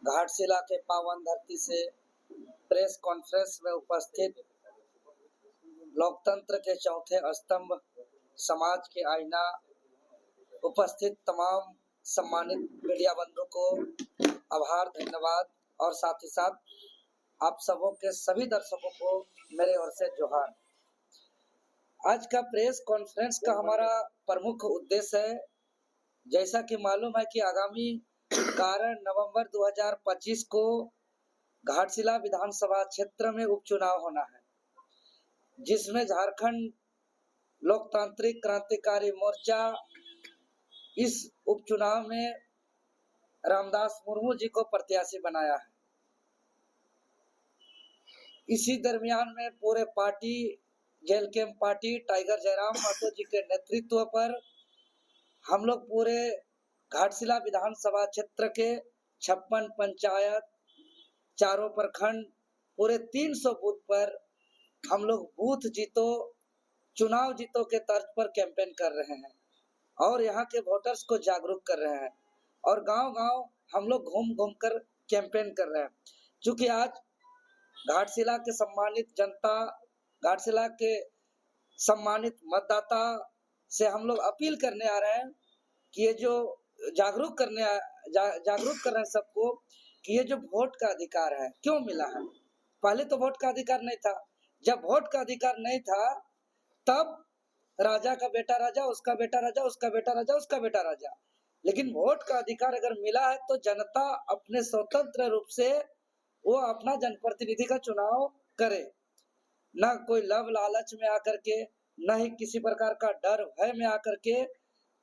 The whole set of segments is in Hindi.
घाटशिला के पावन धरती से प्रेस कॉन्फ्रेंस में उपस्थित लोकतंत्र के चौथे स्तंभ, समाज के आईना, उपस्थित तमाम सम्मानित मीडिया बंधु को आभार, धन्यवाद और साथ ही साथ आप सबों के सभी दर्शकों को मेरे ओर से जोहार। आज का प्रेस कॉन्फ्रेंस का हमारा प्रमुख उद्देश्य है, जैसा कि मालूम है कि आगामी 11 नवंबर 2025 को घाटशिला विधानसभा क्षेत्र में उपचुनाव होना है, जिसमें झारखंड लोकतांत्रिक क्रांतिकारी मोर्चा इस उपचुनाव में रामदास मुर्मू जी को प्रत्याशी बनाया है। इसी दरमियान में पूरे पार्टी, जेल कैंप पार्टी टाइगर जयराम महतो जी के नेतृत्व पर हम लोग पूरे घाटशिला विधानसभा क्षेत्र के 56 पंचायत, चारों प्रखंड, पूरे 300 बूथ पर हम लोग बूथ जीतो चुनाव जीतो के तर्ज पर कैंपेन कर रहे हैं और यहाँ के वोटर्स को जागरूक कर रहे हैं और गांव-गांव हम लोग घूम घूम कर कैंपेन कर रहे हैं। क्योंकि आज घाटशिला के सम्मानित जनता, घाटशिला के सम्मानित मतदाता से हम लोग अपील करने आ रहे हैं कि ये जो जागरूक कर रहे हैं सबको कि ये जो वोट का अधिकार है क्यों मिला है। पहले तो वोट का अधिकार नहीं था। जब वोट का अधिकार नहीं था तब राजा का बेटा राजा, उसका बेटा राजा, उसका बेटा राजा, उसका बेटा राजा। लेकिन वोट का अधिकार अगर मिला है तो जनता अपने स्वतंत्र रूप से वो अपना जनप्रतिनिधि का चुनाव करे, न कोई लव लालच में आकर के, न ही किसी प्रकार का डर भय में आकर के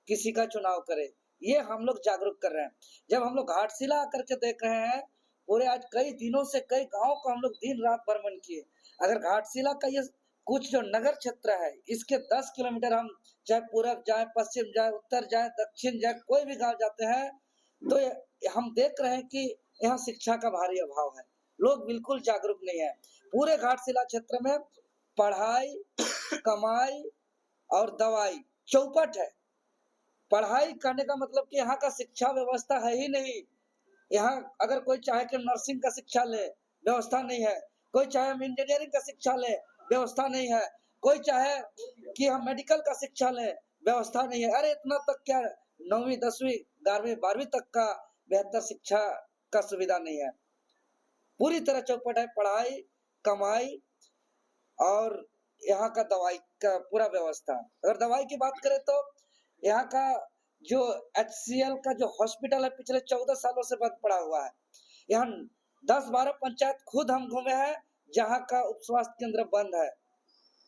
किसी का चुनाव करे। ये हम लोग जागरूक कर रहे हैं। जब हम लोग घाटशिला आकर के देख रहे हैं, पूरे आज कई दिनों से कई गांव को हम लोग दिन रात भ्रमण किए। अगर घाटशिला का ये कुछ जो नगर क्षेत्र है, इसके 10 किलोमीटर हम चाहे पूरब जाए, पश्चिम जाए, उत्तर जाए, दक्षिण जाए, कोई भी गांव जाते हैं तो हम देख रहे हैं कि यहाँ शिक्षा का भारी अभाव है। लोग बिल्कुल जागरूक नहीं है। पूरे घाटशिला क्षेत्र में पढ़ाई, कमाई और दवाई चौपट है। पढ़ाई करने का मतलब कि यहाँ का शिक्षा व्यवस्था है ही नहीं। यहाँ अगर कोई चाहे कि नर्सिंग का शिक्षा ले, व्यवस्था नहीं है। कोई चाहे हम इंजीनियरिंग का शिक्षा ले, व्यवस्था नहीं है। कोई चाहे कि हम मेडिकल का शिक्षा ले, व्यवस्था नहीं है। अरे इतना तक क्या, 9वीं 10वीं 11वीं 12वीं तक का बेहतर शिक्षा का सुविधा नहीं है। पूरी तरह चौपट है। पढ़ाई, कमाई और यहाँ का दवाई का पूरा व्यवस्था। अगर दवाई की बात करें तो यहाँ का जो HCL का जो हॉस्पिटल है पिछले 14 सालों से बंद पड़ा हुआ है। यहाँ 10-12 पंचायत खुद हम घूमे हैं जहाँ का उप स्वास्थ्य केंद्र बंद है।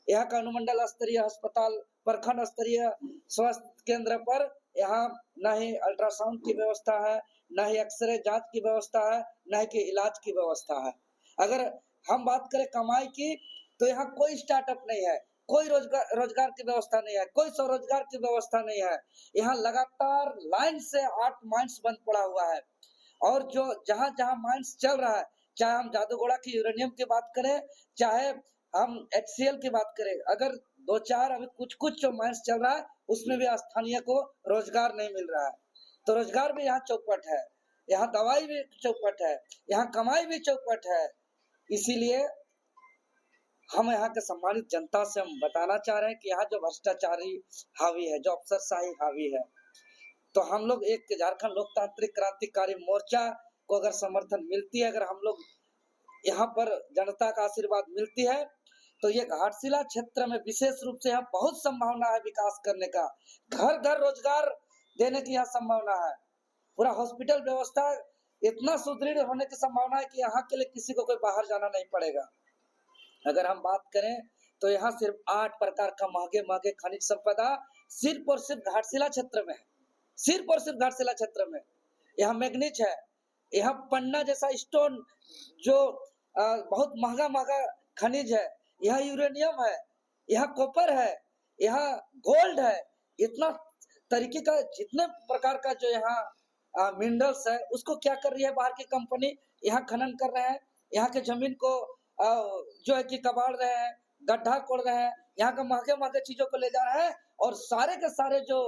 यहाँ का अनुमंडल स्तरीय अस्पताल, प्रखंड स्तरीय स्वास्थ्य केंद्र पर यहाँ न ही अल्ट्रासाउंड की व्यवस्था है, न ही एक्सरे जांच की व्यवस्था है, न ही इलाज की व्यवस्था है। अगर हम बात करें कमाई की तो यहाँ कोई स्टार्टअप नहीं है, कोई रोजगार की व्यवस्था नहीं है, कोई स्वरोजगार की व्यवस्था नहीं है। यहाँ लगातार लाइन से 8 माइंस बंद पड़ा हुआ है और जो जहाँ माइंस चल रहा है, चाहे हम जादूगोड़ा की यूरेनियम की बात करें, चाहे हम HCL की बात करें, अगर 2-4 अभी कुछ जो माइंस चल रहा है उसमें भी स्थानीय को रोजगार नहीं मिल रहा है। तो रोजगार भी यहाँ चौपट है, यहाँ दवाई भी चौपट है, यहाँ कमाई भी चौपट है। इसीलिए हम यहाँ के सम्मानित जनता से हम बताना चाह रहे हैं कि यहाँ जो भ्रष्टाचारी हावी है, जो अफसरशाही हावी है, तो हम लोग एक झारखंड लोकतांत्रिक क्रांतिकारी मोर्चा को अगर समर्थन मिलती है, अगर हम लोग यहाँ पर जनता का आशीर्वाद मिलती है तो ये घाटशिला क्षेत्र में विशेष रूप से यहाँ बहुत संभावना है विकास करने का। घर रोजगार देने की यहाँ संभावना है। पूरा हॉस्पिटल व्यवस्था इतना सुदृढ़ होने की संभावना है कि यहाँ के लिए किसी को कोई बाहर जाना नहीं पड़ेगा। अगर हम बात करें तो यहाँ सिर्फ 8 प्रकार का महंगे खनिज संपदा सिर्फ और सिर्फ घाटशिला क्षेत्र में है। सिर्फ और सिर्फ घाटशिला क्षेत्र में यहाँ मैग्नीज है, यहाँ पन्ना जैसा स्टोन जो बहुत महंगा खनिज है, यहाँ यूरेनियम है, यहाँ कॉपर है, यहाँ गोल्ड है। इतना तरीके का जितने प्रकार का जो यहाँ मिनरल्स है उसको क्या कर रही है बाहर की कंपनी, यहाँ खनन कर रहे हैं, यहाँ के जमीन को जो है कि कबाड़ रहे हैं, गड्ढा खोद रहे हैं, यहाँ का महंगे चीजों को ले जा रहे हैं और सारे के सारे जो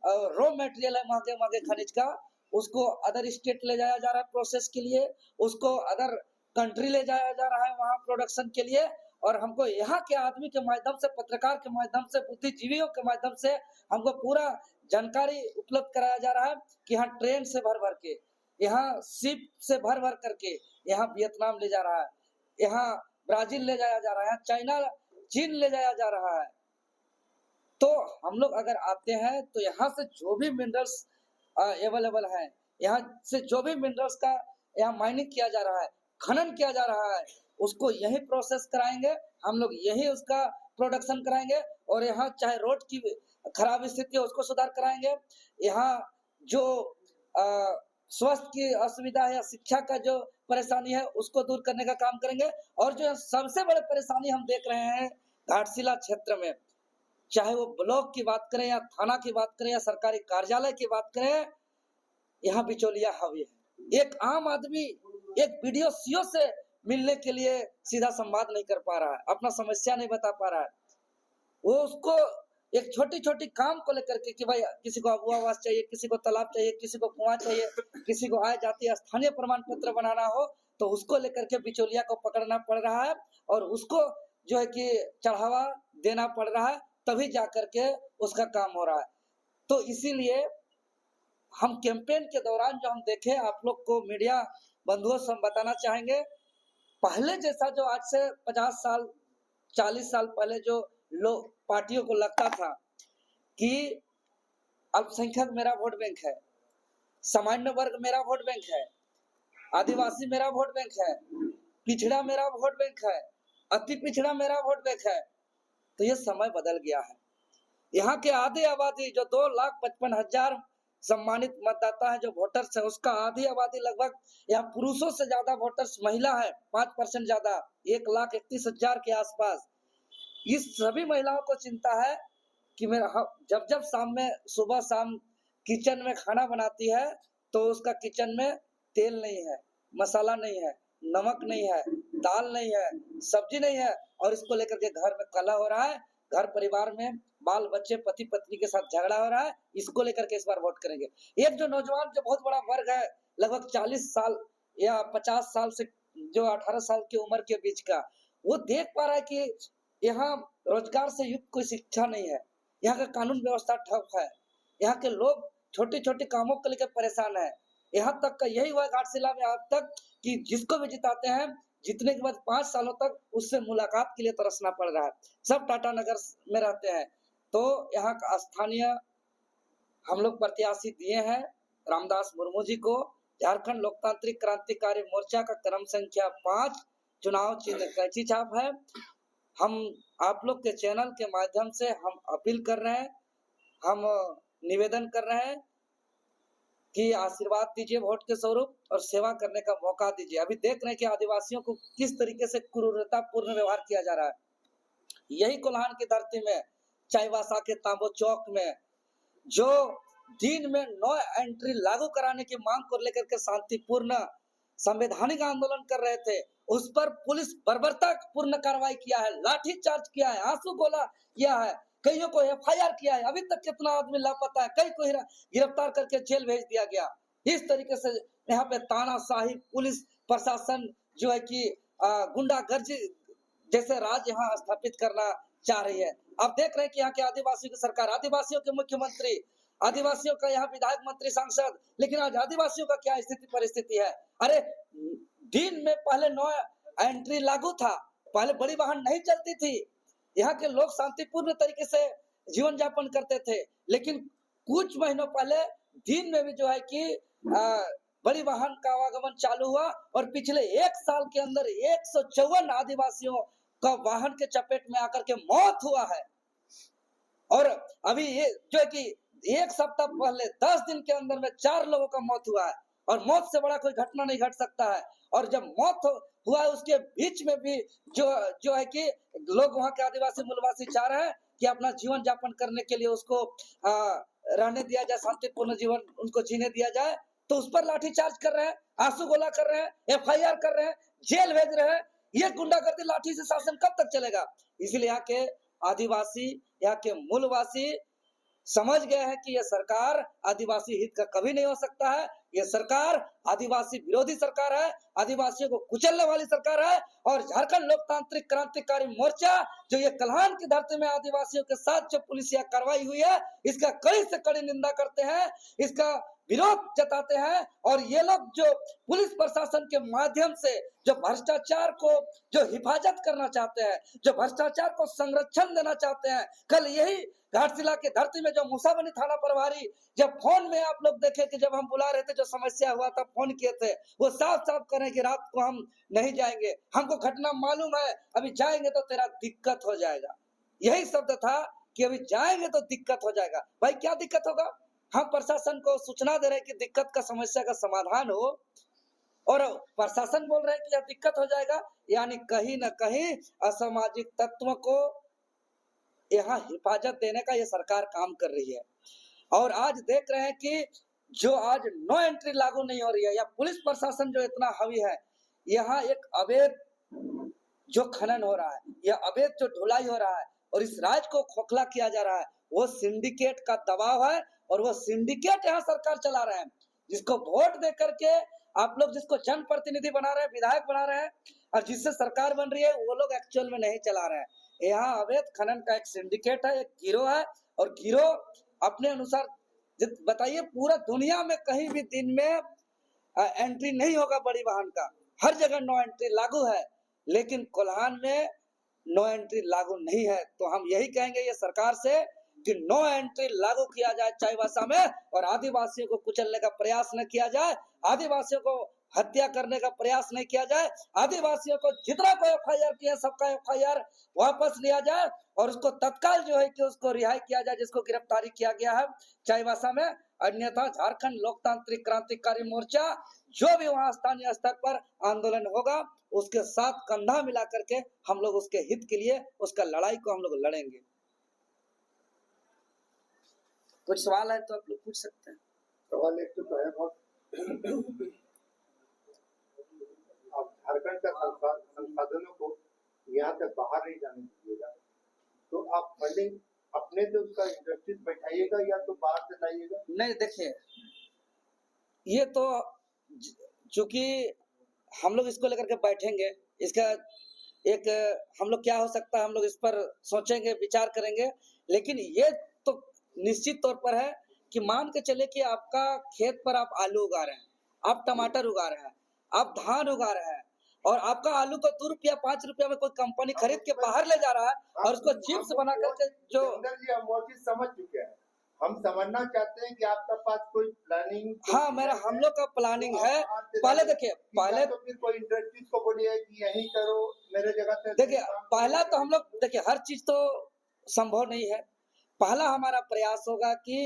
रॉ मटेरियल है महंगे खनिज का उसको अदर स्टेट ले जाया जा रहा है प्रोसेस के लिए, उसको अदर कंट्री ले जाया जा रहा है वहां प्रोडक्शन के लिए, और हमको यहाँ के आदमी के माध्यम से, पत्रकार के माध्यम से, बुद्धिजीवियों के माध्यम से हमको पूरा जानकारी उपलब्ध कराया जा रहा है कि यहाँ ट्रेन से भर भर के, यहाँ शिप से भर भर करके यहाँ वियतनाम ले जा रहा है, यहाँ ब्राजील ले जाया जा रहा है, चाइना, चीन ले जाया जा रहा है। तो हम लोग अगर आते हैं तो यहाँ से जो भी मिनरल्स अवेलेबल है, यहाँ से जो भी मिनरल्स का यहाँ माइनिंग किया जा रहा है, खनन किया जा रहा है, उसको यही प्रोसेस कराएंगे हम लोग, यही उसका प्रोडक्शन कराएंगे, और यहाँ चाहे रोड की खराब स्थिति है उसको सुधार कराएंगे, यहाँ जो स्वास्थ्य की असुविधा है, शिक्षा का जो परेशानी है उसको दूर करने का काम करेंगे। और जो सबसे बड़ी परेशानी हम देख रहे हैं घाटशिला क्षेत्र में, चाहे वो ब्लॉक की बात करें या थाना की बात करें या सरकारी कार्यालय की बात करें, यहाँ बिचौलिया हावी है। एक आम आदमी एक वीडियो सीओ से मिलने के लिए सीधा संवाद नहीं कर पा रहा है, अपना समस्या नहीं बता पा रहा है। वो उसको एक छोटी छोटी काम को लेकर के कि भाई किसी को अबुआ आवास चाहिए, किसी को तालाब चाहिए, किसी को कुआं चाहिए, किसी को आय जाति स्थानीय प्रमाण पत्र बनाना हो, तो उसको लेकर के बिचौलिया को पकड़ना पड़ रहा है और उसको जो है कि चढ़ावा देना पड़ रहा है, तभी जाकर के उसका काम हो रहा है। तो इसीलिए हम कैंपेन के दौरान जो हम देखे, आप लोग को मीडिया बंधुओं से हम बताना चाहेंगे, पहले जैसा जो आज से 50 साल 40 साल पहले जो लोग पार्टियों को लगता था कि अल्पसंख्यक मेरा वोट बैंक है, सामान्य वर्ग मेरा वोट बैंक है, आदिवासी मेरा वोट बैंक है, पिछड़ा मेरा वोट बैंक है, अति पिछड़ा मेरा वोट बैंक है, तो ये समय बदल गया है। यहाँ के आधी आबादी जो 2,55,000 सम्मानित मतदाता है, जो वोटर्स है, उसका आधी आबादी लगभग यहाँ पुरुषों से ज्यादा वोटर्स महिला है, 5% ज्यादा, 1,31,000 के आसपास। इस सभी महिलाओं को चिंता है कि मेरा जब जब शाम में सुबह शाम किचन में खाना बनाती है तो उसका किचन में तेल नहीं है, मसाला नहीं है, नमक नहीं है, दाल नहीं है, सब्जी नहीं है, और इसको लेकर के घर में कलह हो रहा है, घर परिवार में बाल बच्चे पति पत्नी के साथ झगड़ा हो रहा है, इसको लेकर के इस बार वोट करेंगे। एक जो नौजवान जो बहुत बड़ा वर्ग है, लगभग 40 साल या 50 साल से जो 18 साल की उम्र के बीच का, वो देख पा रहा है कि यहाँ रोजगार से युक्त कोई शिक्षा नहीं है, यहाँ का कानून व्यवस्था ठप है, यहाँ के लोग छोटे छोटे कामों को लेकर परेशान है। यहाँ तक का यही हुआ घाटशिला में आज तक कि जिसको भी जिताते हैं, जीतने के बाद 5 सालों तक उससे मुलाकात के लिए तरसना पड़ रहा है। सब टाटा नगर में रहते हैं। तो यहाँ का स्थानीय हम लोग प्रत्याशी दिए हैं रामदास मुर्मू जी को। झारखंड लोकतांत्रिक क्रांतिकारी मोर्चा का क्रम संख्या 5 चुनाव चिन्ह कैंची छाप है। हम आप लोग के चैनल के माध्यम से हम अपील कर रहे हैं, हम निवेदन कर रहे हैं कि आशीर्वाद दीजिए वोट के स्वरूप और सेवा करने का मौका दीजिए। अभी देख रहे हैं कि आदिवासियों को किस तरीके से क्रूरतापूर्ण व्यवहार किया जा रहा है। यही कोल्हान की धरती में चाईबासा के तांबो चौक में जो दिन में नो एंट्री लागू कराने की मांग को लेकर के शांतिपूर्ण संवैधानिक आंदोलन कर रहे थे, उस पर पुलिस बर्बरतापूर्ण कार्रवाई किया है, लाठी चार्ज किया है, आंसू गोला किया है, कईयों को एफआईआर किया है। अभी तक कितना आदमी लापता है, कई को गिरफ्तार करके जेल भेज दिया गया। इस तरीके से यहाँ पे तानाशाही पुलिस प्रशासन जो है कि गुंडागर्दी जैसे राज यहाँ स्थापित करना चाह रही है। आप देख रहे हैं कि यहाँ के आदिवासियों की सरकार, आदिवासियों के मुख्यमंत्री, आदिवासियों का यहाँ विधायक मंत्री सांसद, लेकिन आज आदिवासियों का क्या स्थिति परिस्थिति है। अरे दिन में पहले नो एंट्री लागू था, पहले बड़ी वाहन नहीं चलती थी, यहाँ के लोग शांतिपूर्ण तरीके से जीवन यापन करते थे, लेकिन कुछ महीनों पहले दिन में भी जो है कि बड़ी वाहन का आवागमन चालू हुआ और पिछले 1 साल के अंदर 154 आदिवासियों का वाहन के चपेट में आकर के मौत हुआ है। और अभी ये जो है कि 1 सप्ताह पहले 10 दिन के अंदर में 4 लोगों का मौत हुआ है, और मौत से बड़ा कोई घटना नहीं घट सकता है। और जब मौत हुआ है उसके बीच में भी जो है कि लोग वहां के आदिवासी मूलवासी चाह रहे हैं कि अपना जीवन यापन करने के लिए उसको रहने दिया जाए, शांतिपूर्ण जीवन उनको जीने दिया जाए, तो उस पर लाठीचार्ज कर रहे हैं, आंसू गोला कर रहे हैं, एफआईआर कर रहे हैं, जेल भेज रहे हैं। ये गुंडागर्दी लाठी से शासन कब तक चलेगा? इसलिए यहाँ के आदिवासी, यहाँ के मूलवासी समझ गए हैं कि यह सरकार आदिवासी हित का कभी नहीं हो सकता है। ये सरकार आदिवासी विरोधी सरकार है, आदिवासियों को कुचलने वाली सरकार है। और झारखंड लोकतांत्रिक क्रांतिकारी मोर्चा जो ये कल्हान की धरती में आदिवासियों के साथ जो पुलिसिया कार्रवाई हुई है, इसका कड़ी से कड़ी निंदा करते हैं, इसका विरोध जताते हैं। और ये लोग जो पुलिस प्रशासन के माध्यम से जो भ्रष्टाचार को जो हिफाजत करना चाहते हैं, जो भ्रष्टाचार को संरक्षण देना चाहते हैं, कल यही घाटशिला की धरती में जो मूसाबनी थाना प्रभारी जब फोन में आप लोग देखे कि जब हम बुला रहे थे, जो समस्या हुआ था फोन किए थे, वो साफ साफ करें कि रात को हम नहीं जाएंगे, हमको घटना मालूम है, अभी जाएंगे तो तेरा दिक्कत हो जाएगा। यही शब्द था कि अभी जाएंगे तो दिक्कत हो जाएगा। भाई क्या दिक्कत होगा? हम प्रशासन को सूचना दे रहे हैं कि दिक्कत का समस्या का समाधान हो, और प्रशासन बोल रहे हैं कि यह दिक्कत हो जाएगा। यानी कहीं ना कहीं असामाजिक तत्व को यहाँ हिफाजत देने का ये सरकार काम कर रही है। और आज देख रहे हैं कि जो आज नो एंट्री लागू नहीं हो रही है, या पुलिस प्रशासन जो इतना हावी है, यहाँ एक अवैध जो खनन हो रहा है, यह अवैध जो ढुलाई हो रहा है, और इस राज्य को खोखला किया जा रहा है, वो सिंडिकेट का दबाव है। और वो सिंडिकेट यहाँ सरकार चला रहे हैं, जिसको वोट दे करके आप लोग जिसको जनप्रतिनिधि बना रहे हैं, विधायक बना रहे हैं, और जिससे सरकार बन रही है, वो लोग एक्चुअल में नहीं चला रहे हैं। यहाँ अवैध खनन का एक सिंडिकेट है, एक गिरोह है, और गिरोह अपने अनुसार बताइए पूरा दुनिया में कहीं भी दिन में एंट्री नहीं होगा बड़ी वाहन का, हर जगह नो एंट्री लागू है, लेकिन कोल्हान में नो एंट्री लागू नहीं है। तो हम यही कहेंगे ये सरकार से कि नो एंट्री लागू किया जाए चाईबासा में, और आदिवासियों को कुचलने का प्रयास न किया जाए, आदिवासियों को हत्या करने का प्रयास नहीं किया जाए, आदिवासियों को जितना कोई एफआईआर किया सबका एफआईआर वापस लिया जाए, और उसको तत्काल जो है कि उसको रिहाई किया जाए, जिसको गिरफ्तारी किया गया है चाईबासा में। अन्यथा झारखंड लोकतांत्रिक क्रांतिकारी मोर्चा जो भी वहां स्थानीय स्तर पर आंदोलन होगा, उसके साथ कंधा मिला करके हम लोग उसके हित के लिए उसका लड़ाई को हम लोग लड़ेंगे। कुछ सवाल है तो आप लोग पूछ सकते हैं। सवाल एक तो है बहुत, आप झारखंड का संसाधनों को यहाँ से बाहर नहीं जाने दीजिएगा, तो आप फंडिंग अपने से उसका इंडस्ट्रीज बैठाइएगा या तो बाहर से लाइएगा? नहीं, देखिए ये तो चूंकि हम लोग इसको लेकर के बैठेंगे, इसका एक हम लोग क्या हो सकता है हम लोग इस पर सोचेंगे, विचार करेंगे। लेकिन ये तो निश्चित तौर पर है कि मान के चले कि आपका खेत पर आप आलू उगा रहे हैं, आप टमाटर उगा रहे हैं, आप धान उगा रहे हैं, और आपका आलू को 2 रुपया 5 रुपया में कोई कंपनी खरीद के बाहर ले जा रहा है, और उसको चिप्स बना करके जो हम वो चीज समझ चुके हैं, हम समझना चाहते हैं कि आपका पास कोई प्लानिंग। हाँ, मेरा हम लोग का प्लानिंग है। पहले देखिए, पहले तो फिर कोई इंडस्ट्रीज को बोलिए कि यही करो मेरे जगह से। देखिए, पहला तो हम लोग देखिए हर चीज तो संभव नहीं है। पहला हमारा प्रयास होगा कि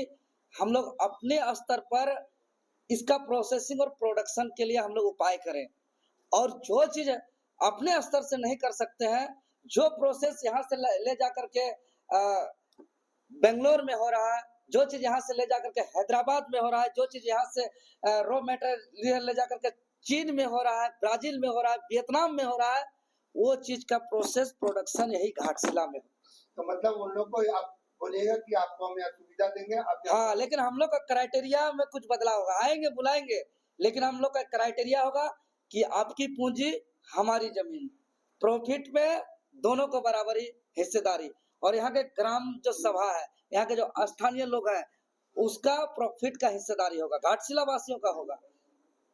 हम लोग अपने स्तर पर इसका प्रोसेसिंग और प्रोडक्शन के लिए हम लोग उपाय करें, और जो चीज अपने स्तर से नहीं कर सकते हैं, जो प्रोसेस यहाँ से ले जा करके बेंगलोर में हो रहा है, जो चीज यहाँ से ले जाकर के हैदराबाद में हो रहा है, जो चीज यहाँ से रॉ मटेरियल ले जाकर के चीन में हो रहा है, ब्राजील में हो रहा है, वियतनाम में हो रहा है, वो चीज का प्रोसेस प्रोडक्शन यही घाटशिला में। तो मतलब उन लोग को आप बोलिएगा कि आपको हम यहाँ सुविधा देंगे। हाँ, लेकिन हम लोग का क्राइटेरिया में कुछ बदलाव होगा। आएंगे बुलाएंगे, लेकिन हम लोग का क्राइटेरिया होगा कि आपकी पूंजी हमारी जमीन, प्रॉफिट में दोनों को बराबरी हिस्सेदारी, और यहाँ के ग्राम जो सभा है, यहाँ के जो स्थानीय लोग हैं, उसका प्रॉफिट का हिस्सेदारी होगा, घाटशिला वासियों का होगा।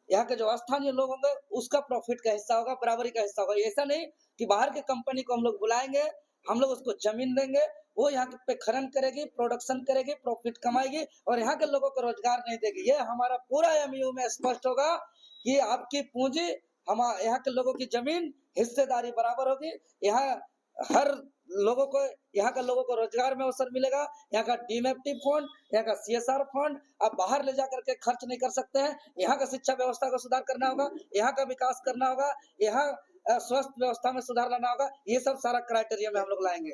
यहाँ के जो स्थानीय लोग होंगे उसका प्रॉफिट का हिस्सा होगा, बराबरी का हिस्सा होगा। ऐसा नहीं कि बाहर के कंपनी को हम लोग बुलाएंगे, हम लोग उसको जमीन देंगे, वो यहाँ पे खनन करेगी, प्रोडक्शन करेगी, प्रॉफिट कमाएगी, और यहाँ के लोगों को रोजगार नहीं देगी। ये हमारा पूरा एमयू में स्पष्ट होगा कि आपकी पूंजी यहाँ के लोगों की जमीन, हिस्सेदारी बराबर होगी। यहाँ हर लोगों को, यहाँ का लोगों को रोजगार में अवसर मिलेगा। यहाँ का डीएमएफटी फंड, यहाँ का सीएसआर फंड आप बाहर ले जा करके खर्च नहीं कर सकते हैं। यहाँ का शिक्षा व्यवस्था को सुधार करना होगा, यहाँ का विकास करना होगा, यहाँ स्वास्थ्य व्यवस्था में सुधार लाना होगा। ये सब सारा क्राइटेरिया में हम लोग लाएंगे।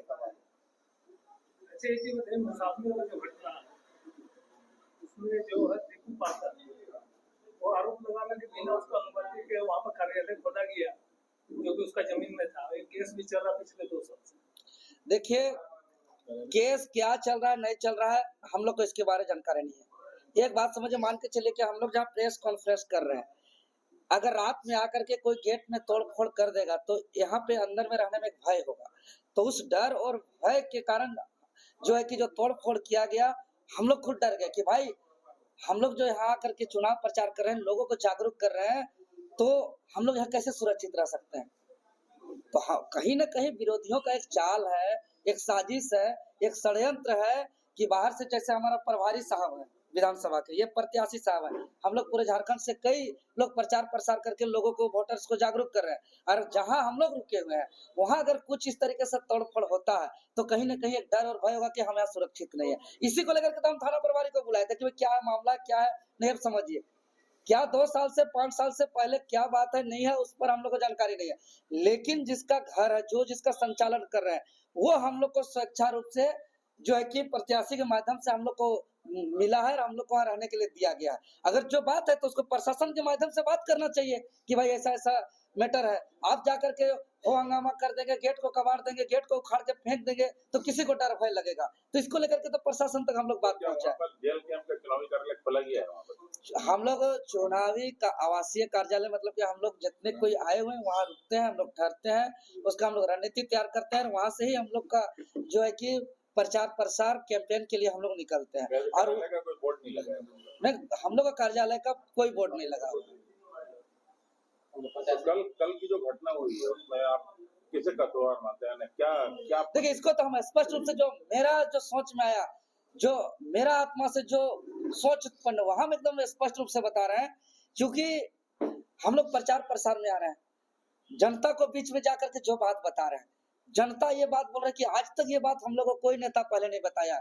उसमें जो है दीपू पाठक वो आरोप लगाना कि बिना उसको अनुमति के वहाँ पर कार्यालय खोला गया, जो कि उसका जमीन में था। एक केस भी चल रहा पिछले 2 साल से। देखिए, केस क्या चल रहा है नहीं चल रहा है हम लोग को इसके बारे में जानकारी नहीं है, एक बात समझिए, मान के चलिए कि हम लोग जहाँ प्रेस कॉन्फ्रेंस कर रहे हैं, अगर रात में आकर के कोई गेट में तोड़-फोड़ कर देगा, तो यहाँ पे अंदर में रहने में एक भय होगा। तो उस डर और भय के कारण जो है कि जो तोड़-फोड़ किया गया, हम लोग खुद डर गए कि भाई हम लोग जो यहाँ आकर के चुनाव प्रचार कर रहे हैं, लोगों को जागरूक कर रहे हैं, तो हम लोग यहाँ कैसे सुरक्षित रह सकते हैं? तो हाँ, कहीं न कहीं विरोधियों का एक चाल है, एक साजिश है, एक षड्यंत्र है कि बाहर से जैसे हमारा प्रभारी साहब हैं विधानसभा के, ये प्रत्याशी साहब हैं। हम लोग पूरे झारखंड से कई लोग प्रचार-प्रसार करके लोगों को, वोटर्स को जागरूक कर रहे हैं और जहाँ हम लोग रुके हुए हैं, वहाँ अगर कुछ इस तरीके से तोड़-फोड़ होता है, तो कहीं न कहीं एक डर और भय होगा कि हम यहाँ सुरक्षित नहीं है। इसी को लेकर के तो हम थाना प्रभारी को बुलाए थे कि भाई क्या है मामला, क्या है? नहीं, अब समझिए। क्या 2 साल से 5 साल से पहले क्या बात है, नहीं है, उस पर हम लोग को जानकारी नहीं है। लेकिन जिसका घर है, जो जिसका संचालन कर रहे हैं, वो हम लोग को स्वेच्छा रूप से जो है कि प्रत्याशी के माध्यम से हम लोग को मिला है और हम लोग को वहाँ रहने के लिए दिया गया है। अगर जो बात है तो उसको प्रशासन के माध्यम से बात करना चाहिए कि भाई ऐसा-ऐसा मैटर है। आप जाकर के हो हंगामा कर देंगे, गेट को कबाड़ देंगे, गेट को उखाड़ के फेंक देंगे, तो किसी को डर भय लगेगा। तो इसको लेकर के तो प्रशासन तक हम लोग बात क्या वहाँ पहुँचाएँ। पर जेल कैंप का चुनावी कार्यालय खोला गया है वहाँ पर? हम लोग चुनावी का आवासीय कार्यालय, मतलब कि हम लोग जितने कोई आए हुए हैं वहाँ रुकते हैं, हम लोग ठहरते हैं, उसका हम लोग रणनीति तैयार करते हैं और वहाँ से ही हम लोग का जो है कि प्रचार-प्रसार कैंपेन के लिए हम लोग निकलते हैं। और कार्यालय का कोई बोर्ड नहीं लगा है। नहीं, हम लोग का कार्यालय का कोई बोर्ड नहीं लगा हुआ है। तो कल की जो घटना हुई है उसमें आप किसे कसूरवार मानते हैं? क्या देखिए, इसको तो हम स्पष्ट रूप से जो मेरा जो सोच में आया, जो मेरा आत्मा से जो सोच उत्पन्न हुआ, हम एकदम स्पष्ट रूप से बता रहे हैं, क्योंकि हम लोग प्रचार-प्रसार में आ रहे हैं। जनता को बीच में जाकर के जो बात बता रहे हैं, जनता ये बात बोल रहा है कि आज तक ये बात हम लोग को कोई नेता पहले नहीं बताया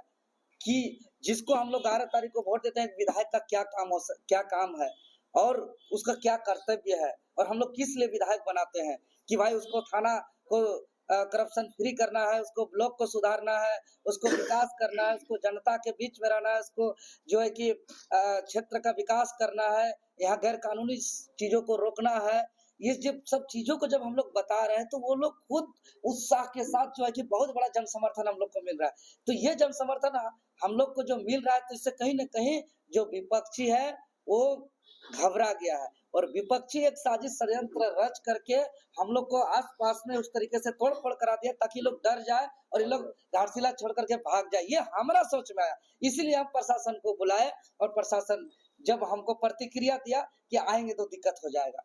कि जिसको हम लोग 11 तारीख को वोट देते हैं, विधायक का क्या काम है और उसका क्या कर्तव्य है और हम लोग किस लिए विधायक बनाते हैं कि भाई उसको थाना को करप्शन फ्री करना है, उसको ब्लॉक को सुधारना है, उसको विकास करना है, उसको जनता के बीच में रहना है, उसको जो है कि क्षेत्र का विकास करना है, यहाँ गैर कानूनी चीज़ों को रोकना है। ये जब सब चीज़ों को जब हम लोग बता रहे हैं, तो वो लोग खुद उत्साह के साथ जो है कि बहुत बड़ा जन समर्थन हम लोग को मिल रहा है। तो ये जन समर्थन हम लोग को जो मिल रहा है, तो इससे कहीं न कहीं जो विपक्षी है, वो घबरा गया है और विपक्षी एक साजिश षड्यंत्र रच करके हम लोग को आस-पास में उस तरीके से तोड़-फोड़ करा दिया ताकि लोग डर जाए और ये लोग घाटशिला छोड़ कर के भाग जाए। ये हमारा सोच में आया। इसीलिए हम प्रशासन को बुलाए और प्रशासन जब हमको प्रतिक्रिया दिया कि आएँगे तो दिक्कत हो जाएगा।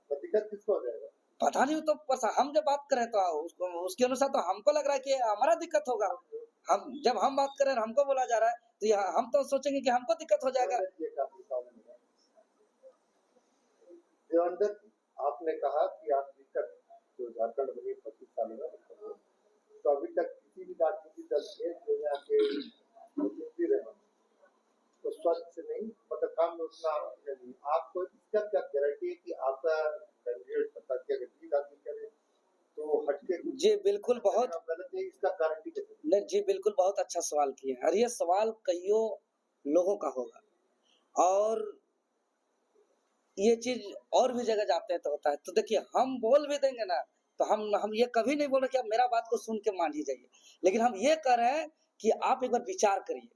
तो दिक्कत किसको हो जाएगा? पता नहीं, तो हम जब बात करें तो उसको उसके अनुसार तो हमको लग रहा है कि हमारा दिक्कत होगा। जब हम बात कर रहे हैं, हमको बोला जा रहा है, तो यहाँ हम तो सोचेंगे कि हमको दिक्कत हो जाएगा। ये काफी प्रॉब्लम है। देवेंद्र, आपने कहा कि आप अभी तक जो झारखंड बनी 25 साल में, तो अभी तक किसी भी राजनीतिक दल के जो यहाँ के मुख्यमंत्री रहे तो स्वच्छ नहीं, मतलब काम में उतना नहीं। आपको इसका क्या गारंटी है कि आपका कैंडिडेट सत्ता अगर जीत हासिल करे तो हटके जी बिल्कुल, बहुत गलत है, इसका गारंटी कैसे? नहीं जी बिल्कुल, बहुत अच्छा सवाल किया और ये सवाल कईयों लोगों का होगा और ये चीज और भी जगह जाते हैं तो होता है। तो देखिए, हम बोल भी देंगे ना, तो हम ये कभी नहीं बोल रहे कि आप मेरा बात को सुन के मान ही जाइए, लेकिन हम ये कह रहे हैं कि आप एक बार विचार करिए,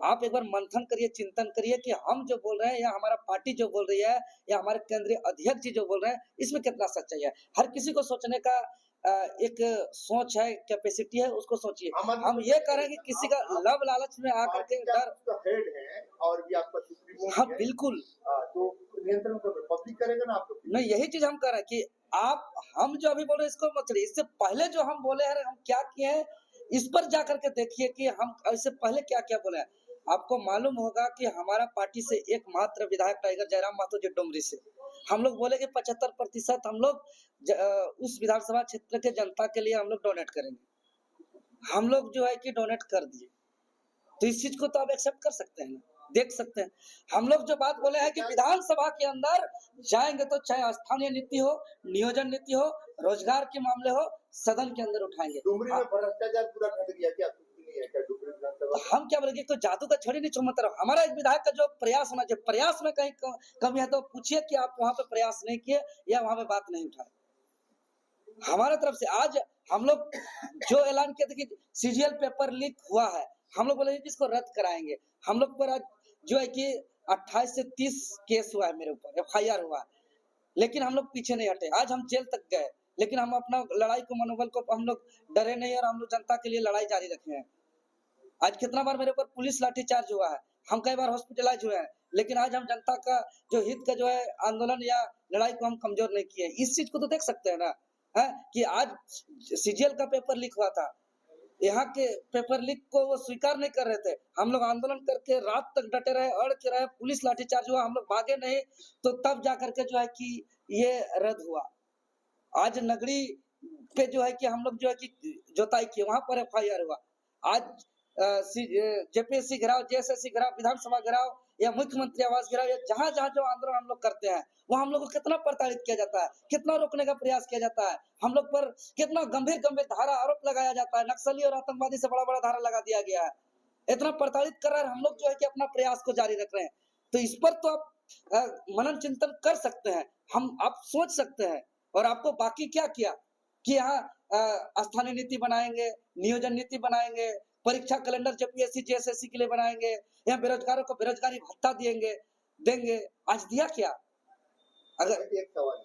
आप एक बार मंथन करिए, चिंतन करिए कि हम जो बोल रहे हैं या हमारा पार्टी जो बोल रही है या हमारे केंद्रीय अध्यक्ष जी जो बोल रहे हैं, इसमें कितना सच्चाई है। हर किसी को सोचने का एक सोच है, कैपेसिटी है, उसको सोचिए। हम ये कह रहे हैं कि किसी का लव लालच में आकर के डर हेड है और ये आपका सुप्रीमो हाँ है। बिल्कुल, तो नियंत्रण को पब्लिक करेगा ना आप लोग। नहीं, यही चीज हम कह रहे हैं कि हम जो अभी बोल रहे हैं इसको मत चलिए, इससे पहले जो हम बोले हैं, हम क्या किए हैं, इस पर जाकर के देखिए कि हम इससे पहले क्या-क्या बोले हैं। आपको मालूम होगा कि हमारा पार्टी से एकमात्र विधायक टाइगर जयराम महतो जी डुमरी से, हम लोग बोले कि 75% हम लोग उस विधानसभा क्षेत्र के जनता के लिए हम लोग डोनेट करेंगे। हम लोग जो है कि डोनेट कर दिए। तो इस चीज को तो आप एक्सेप्ट कर सकते हैं ना, देख सकते हैं। हम लोग जो बात बोले हैं कि विधानसभा के अंदर जाएंगे तो चाहे स्थानीय नीति हो, नियोजन नीति हो, रोजगार के मामले हो, सदन के अंदर उठाएंगे। डुमरी में भ्रष्टाचार पूरा घट गया क्या? नहीं है क्या डुमरी विधानसभा? हम क्या बोलेंगे, तो जादू का छड़ी नहीं चुमत रहो। हमारा एक विधायक का जो प्रयास होना चाहिए, प्रयास में कहीं कमी है तो पूछिए कि आप वहां पे प्रयास नहीं किए या वहां पे बात नहीं उठाए। हमारे तरफ से आज हम लोग जो ऐलान किए थे कि सीजीएल पेपर लीक हुआ है, हम लोग बोले कि इसको रद्द कराएंगे। हम लोग पर आज जो है कि 28 से 30 केस हुआ है मेरे ऊपर, FIR हुआ है, लेकिन हम लोग पीछे नहीं हटे। आज हम जेल तक गए, लेकिन हम अपना लड़ाई को, मनोबल को हम लोग डरे नहीं और हम लोग जनता के लिए लड़ाई जारी रखे हैं। आज कितना बार मेरे ऊपर पुलिस लाठीचार्ज हुआ है, हम कई बार हॉस्पिटलाइज हुए हैं, लेकिन आज हम जनता का जो हित का जो है आंदोलन या लड़ाई को हम कमजोर नहीं किए। इस चीज को तो देख सकते हैं ना, है कि आज CGL का पेपर लीक हुआ था, यहाँ के पेपर लीक को वो स्वीकार नहीं कर रहे थे, हम लोग आंदोलन करके रात तक डटे रहे, अड़ के रहे, पुलिस लाठीचार्ज हुआ, हम लोग भागे नहीं, तो तब जा करके जो है कि ये रद्द हुआ। आज नगरी पे जो है कि हम लोग जो है कि जोताई किए, वहां पर FIR हुआ। आज JPSC घेराव, JSSC घेराव, विधानसभा घेराव या मुख्यमंत्री आवास घेराव, या जहां जहां जो आंदोलन हम लोग करते हैं, वहां हम लोग को कितना प्रताड़ित किया जाता है, कितना रोकने का प्रयास किया जाता है, हम लोग पर कितना गंभीर गंभीर धारा आरोप लगाया जाता है, नक्सली और आतंकवादी से बड़ा बड़ा धारा लगा दिया गया है, इतना प्रताड़ित कर रहा है, हम लोग जो है कि अपना प्रयास को जारी रख रहे हैं। तो इस पर तो आप मनन चिंतन कर सकते हैं, आप सोच सकते हैं। और आपको बाकी क्या किया कि यहाँ स्थानीय नीति बनाएंगे, नियोजन नीति बनाएंगे, परीक्षा कैलेंडर JPSC JSSC के लिए बनाएंगे, यहाँ बेरोजगारों को बेरोजगारी भत्ता देंगे, आज दिया क्या? अगर एक सवाल